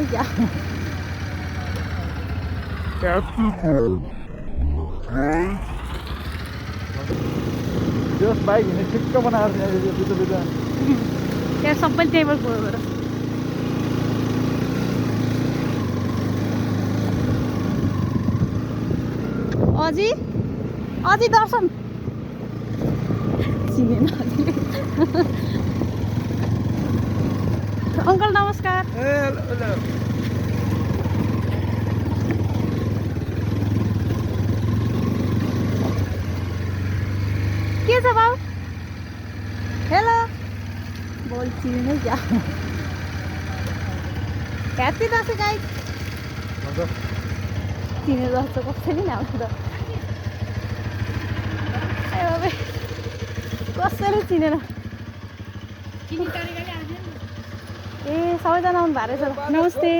क्या त्यो बाइक हिँड्ने ठिक्क बनाएर त्यहाँ सबै टेबल फोर अझै अझै दर्शन चिनेन अङ्कल नमस्कार के छ बाउ हेलो बोल चिने क्या ह्याप्पी दसैँ गाइस चिने जस्तो कसैले नि आउँछ त कसैले चिनेन ए सबैजना आउनु भएको रहेछ नमस्ते